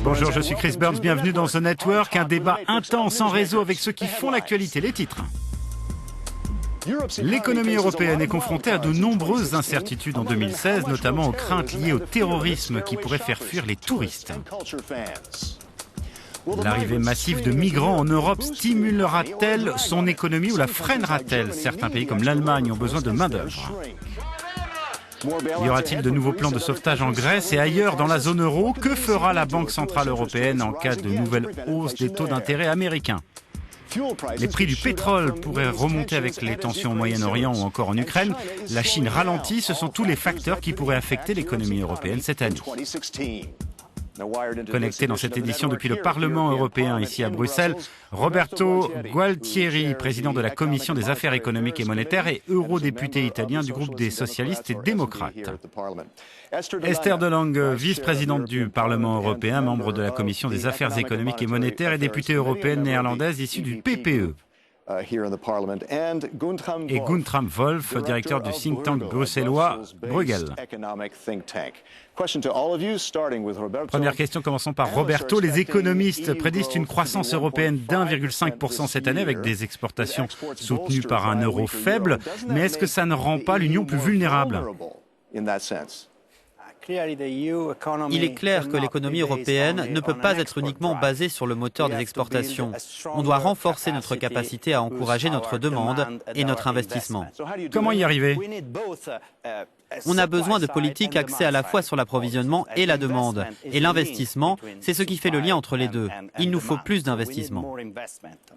Bonjour, je suis Chris Burns, bienvenue dans The Network, un débat intense en réseau avec ceux qui font l'actualité, les titres. L'économie européenne est confrontée à de nombreuses incertitudes en 2016, notamment aux craintes liées au terrorisme qui pourrait faire fuir les touristes. L'arrivée massive de migrants en Europe stimulera-t-elle son économie ou la freinera-t-elle? Certains pays comme l'Allemagne ont besoin de main-d'œuvre. Y aura-t-il de nouveaux plans de sauvetage en Grèce et ailleurs dans la zone euro? Que fera la Banque centrale européenne en cas de nouvelle hausse des taux d'intérêt américains? Les prix du pétrole pourraient remonter avec les tensions au Moyen-Orient ou encore en Ukraine. La Chine ralentit, ce sont tous les facteurs qui pourraient affecter l'économie européenne cette année. Connecté dans cette édition depuis le Parlement européen ici à Bruxelles, Roberto Gualtieri, président de la Commission des affaires économiques et monétaires et eurodéputé italien du groupe des socialistes et démocrates. Esther de Lange, vice-présidente du Parlement européen, membre de la Commission des affaires économiques et monétaires et députée européenne néerlandaise issue du PPE. Et Guntram Wolf, directeur du think tank bruxellois Bruegel. Première question, commençons par Roberto. Les économistes prédisent une croissance européenne d'1,5% cette année avec des exportations soutenues par un euro faible. Mais est-ce que ça ne rend pas l'Union plus vulnérable ? Il est clair que l'économie européenne ne peut pas être uniquement basée sur le moteur des exportations. On doit renforcer notre capacité à encourager notre demande et notre investissement. Comment y arriver ? On a besoin de politiques axées à la fois sur l'approvisionnement et la demande. Et l'investissement, c'est ce qui fait le lien entre les deux. Il nous faut plus d'investissement.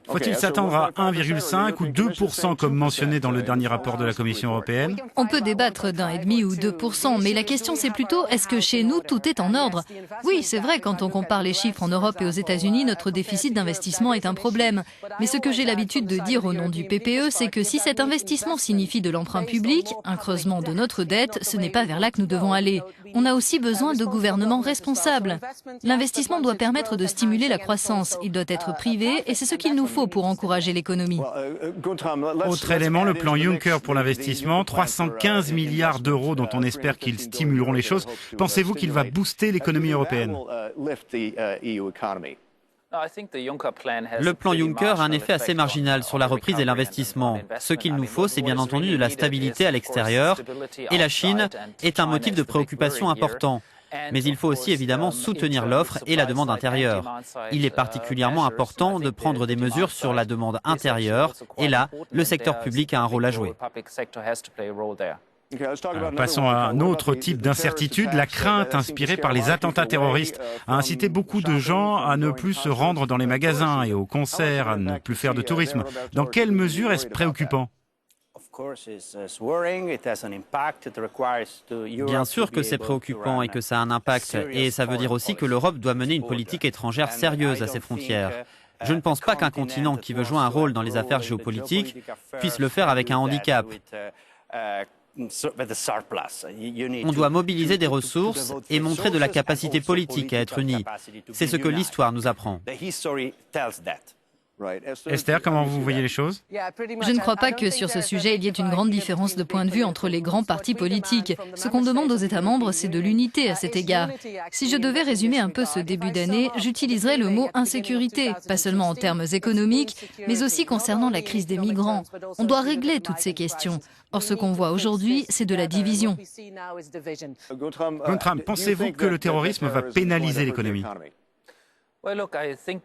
Faut-il s'attendre à 1,5 ou 2% comme mentionné dans le dernier rapport de la Commission européenne ? On peut débattre d'1,5 ou 2%, mais la question c'est plutôt est-ce que chez nous tout est en ordre ? Oui, c'est vrai, quand on compare les chiffres en Europe et aux États-Unis, notre déficit d'investissement est un problème. Mais ce que j'ai l'habitude de dire au nom du PPE, c'est que si cet investissement signifie de l'emprunt public, un creusement de notre dette, ce n'est pas vers là que nous devons aller. On a aussi besoin de gouvernements responsables. L'investissement doit permettre de stimuler la croissance. Il doit être privé et c'est ce qu'il nous faut pour encourager l'économie. Autre élément, le plan Juncker pour l'investissement, 315 milliards d'euros dont on espère qu'ils stimuleront les choses. Pensez-vous qu'il va booster l'économie européenne ? Le plan Juncker a un effet assez marginal sur la reprise et l'investissement. Ce qu'il nous faut, c'est bien entendu de la stabilité à l'extérieur. Et la Chine est un motif de préoccupation important. Mais il faut aussi évidemment soutenir l'offre et la demande intérieure. Il est particulièrement important de prendre des mesures sur la demande intérieure. Et là, le secteur public a un rôle à jouer. Alors, passons à un autre type d'incertitude. La crainte inspirée par les attentats terroristes a incité beaucoup de gens à ne plus se rendre dans les magasins et aux concerts, à ne plus faire de tourisme. Dans quelle mesure est-ce préoccupant ? Bien sûr que c'est préoccupant et que ça a un impact. Et ça veut dire aussi que l'Europe doit mener une politique étrangère sérieuse à ses frontières. Je ne pense pas qu'un continent qui veut jouer un rôle dans les affaires géopolitiques puisse le faire avec un handicap. On doit mobiliser des ressources et montrer de la capacité politique à être unis. C'est ce que l'histoire nous apprend. Esther, comment vous voyez les choses ? Je ne crois pas que sur ce sujet, il y ait une grande différence de point de vue entre les grands partis politiques. Ce qu'on demande aux États membres, c'est de l'unité à cet égard. Si je devais résumer un peu ce début d'année, j'utiliserais le mot insécurité, pas seulement en termes économiques, mais aussi concernant la crise des migrants. On doit régler toutes ces questions. Or, ce qu'on voit aujourd'hui, c'est de la division. Guntram, pensez-vous que le terrorisme va pénaliser l'économie ?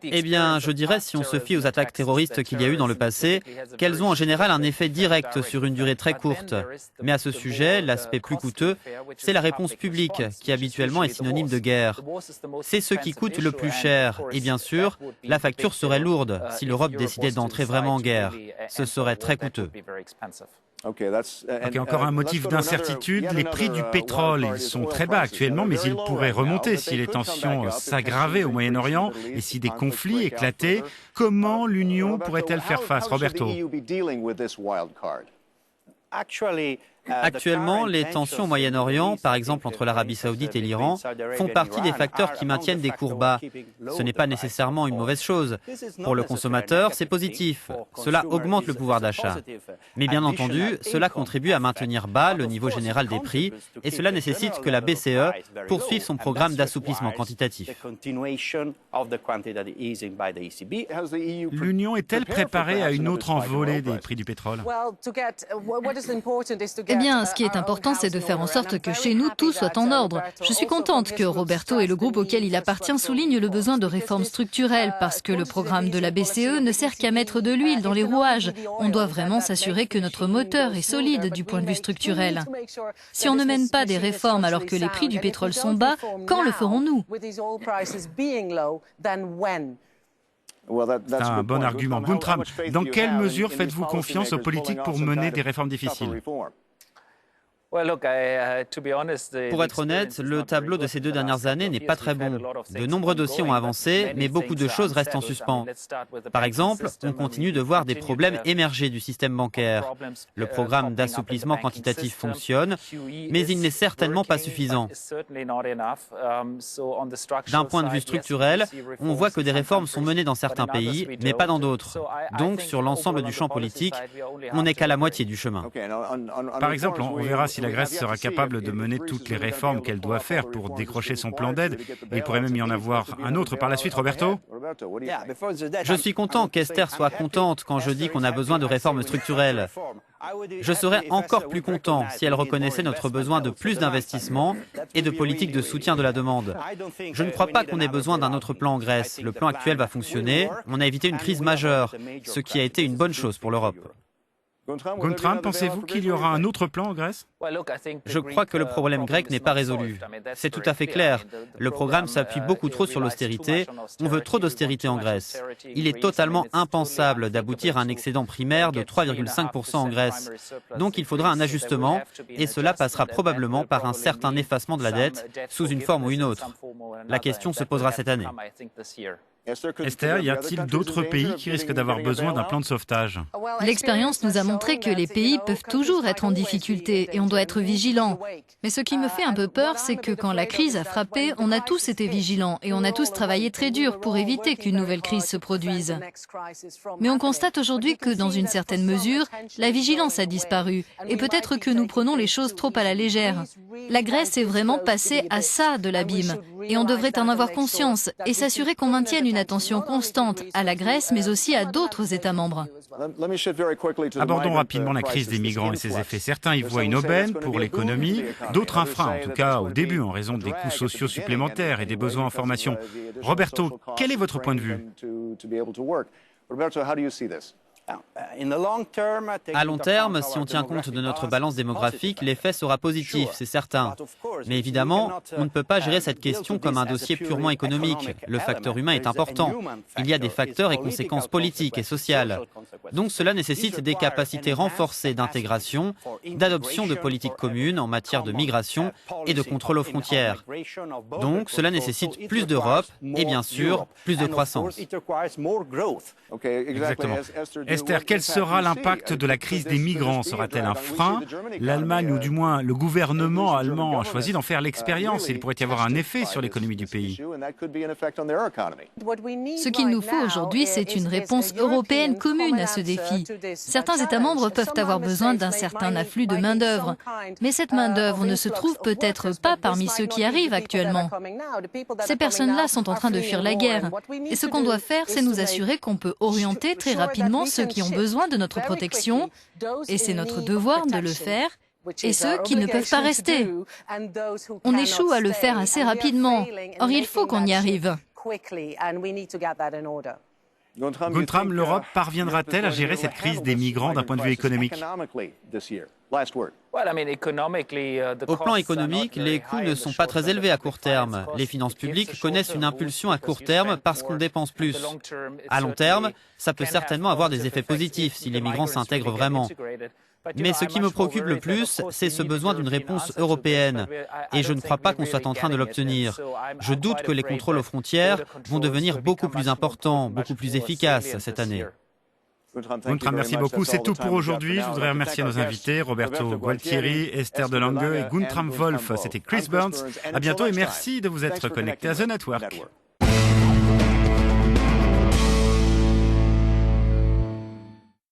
Eh bien, je dirais, si on se fie aux attaques terroristes qu'il y a eu dans le passé, qu'elles ont en général un effet direct sur une durée très courte. Mais à ce sujet, l'aspect plus coûteux, c'est la réponse publique, qui habituellement est synonyme de guerre. C'est ce qui coûte le plus cher. Et bien sûr, la facture serait lourde si l'Europe décidait d'entrer vraiment en guerre. Ce serait très coûteux. Ok, encore un motif d'incertitude. Les prix du pétrole, ils sont très bas actuellement, mais ils pourraient remonter si les tensions s'aggravaient au Moyen-Orient et si des conflits éclataient. Comment l'Union pourrait-elle faire face, Roberto ? Actuellement, les tensions au Moyen-Orient, par exemple entre l'Arabie saoudite et l'Iran, font partie des facteurs qui maintiennent des cours bas. Ce n'est pas nécessairement une mauvaise chose. Pour le consommateur, c'est positif. Cela augmente le pouvoir d'achat. Mais bien entendu, cela contribue à maintenir bas le niveau général des prix et cela nécessite que la BCE poursuive son programme d'assouplissement quantitatif. L'Union est-elle préparée à une autre envolée des prix du pétrole? Eh bien, ce qui est important, c'est de faire en sorte que chez nous, tout soit en ordre. Je suis contente que Roberto et le groupe auquel il appartient soulignent le besoin de réformes structurelles, parce que le programme de la BCE ne sert qu'à mettre de l'huile dans les rouages. On doit vraiment s'assurer que notre moteur est solide du point de vue structurel. Si on ne mène pas des réformes alors que les prix du pétrole sont bas, quand le ferons-nous? C'est un bon argument. Guntram, dans quelle mesure faites-vous confiance aux politiques pour mener des réformes difficiles? Pour être honnête, le tableau de ces 2 dernières années n'est pas très bon. De nombreux dossiers ont avancé, mais beaucoup de choses restent en suspens. Par exemple, on continue de voir des problèmes émerger du système bancaire. Le programme d'assouplissement quantitatif fonctionne, mais il n'est certainement pas suffisant. D'un point de vue structurel, on voit que des réformes sont menées dans certains pays, mais pas dans d'autres. Donc, sur l'ensemble du champ politique, on n'est qu'à la moitié du chemin. Par exemple, on verra si la Grèce sera capable de mener toutes les réformes qu'elle doit faire pour décrocher son plan d'aide. Et il pourrait même y en avoir un autre par la suite. Roberto? Je suis content qu'Esther soit contente quand je dis qu'on a besoin de réformes structurelles. Je serais encore plus content si elle reconnaissait notre besoin de plus d'investissements et de politiques de soutien de la demande. Je ne crois pas qu'on ait besoin d'un autre plan en Grèce. Le plan actuel va fonctionner. On a évité une crise majeure, ce qui a été une bonne chose pour l'Europe. Guntram, pensez-vous qu'il y aura un autre plan en Grèce? Je crois que le problème grec n'est pas résolu. C'est tout à fait clair. Le programme s'appuie beaucoup trop sur l'austérité. On veut trop d'austérité en Grèce. Il est totalement impensable d'aboutir à un excédent primaire de 3,5% en Grèce. Donc il faudra un ajustement et cela passera probablement par un certain effacement de la dette sous une forme ou une autre. La question se posera cette année. Esther, y a-t-il d'autres pays qui risquent d'avoir besoin d'un plan de sauvetage? L'expérience nous a montré que les pays peuvent toujours être en difficulté et on doit être vigilant. Mais ce qui me fait un peu peur, c'est que quand la crise a frappé, on a tous été vigilants et on a tous travaillé très dur pour éviter qu'une nouvelle crise se produise. Mais on constate aujourd'hui que, dans une certaine mesure, la vigilance a disparu et peut-être que nous prenons les choses trop à la légère. La Grèce est vraiment passée à ça de l'abîme et on devrait en avoir conscience et s'assurer qu'on maintienne une attention constante à la Grèce mais aussi à d'autres États membres. Abordons rapidement la crise des migrants et ses effets. Certains y voient une aubaine pour l'économie, d'autres un frein, en tout cas au début, en raison des coûts sociaux supplémentaires et des besoins en formation. Roberto, quel est votre point de vue? À long terme, si on tient compte de notre balance démographique, l'effet sera positif, c'est certain. Mais évidemment, on ne peut pas gérer cette question comme un dossier purement économique. Le facteur humain est important. Il y a des facteurs et conséquences politiques et sociales. Donc cela nécessite des capacités renforcées d'intégration, d'adoption de politiques communes en matière de migration et de contrôle aux frontières. Donc cela nécessite plus d'Europe et bien sûr plus de croissance. Exactement. Esther, quel sera l'impact de la crise des migrants? Sera-t-elle un frein? L'Allemagne, ou du moins le gouvernement allemand, a choisi d'en faire l'expérience et il pourrait y avoir un effet sur l'économie du pays. Ce qu'il nous faut aujourd'hui, c'est une réponse européenne commune à ce défi. Certains États membres peuvent avoir besoin d'un certain afflux de main-d'œuvre, mais cette main-d'œuvre ne se trouve peut-être pas parmi ceux qui arrivent actuellement. Ces personnes-là sont en train de fuir la guerre, et ce qu'on doit faire, c'est nous assurer qu'on peut orienter très rapidement ceux qui ont besoin de notre protection, et c'est notre devoir de le faire, et ceux qui ne peuvent pas rester. On échoue à le faire assez rapidement, or il faut qu'on y arrive. Guntram, l'Europe parviendra-t-elle à gérer cette crise des migrants d'un point de vue économique? Au plan économique, les coûts ne sont pas très élevés à court terme. Les finances publiques connaissent une impulsion à court terme parce qu'on dépense plus. À long terme, ça peut certainement avoir des effets positifs si les migrants s'intègrent vraiment. Mais ce qui me préoccupe le plus, c'est ce besoin d'une réponse européenne. Et je ne crois pas qu'on soit en train de l'obtenir. Je doute que les contrôles aux frontières vont devenir beaucoup plus importants, beaucoup plus efficaces cette année. Guntram, merci beaucoup. C'est tout pour aujourd'hui. Je voudrais remercier nos invités, Roberto Gualtieri, Esther DeLange et Guntram Wolff. C'était Chris Burns. À bientôt et merci de vous être connecté à The Network.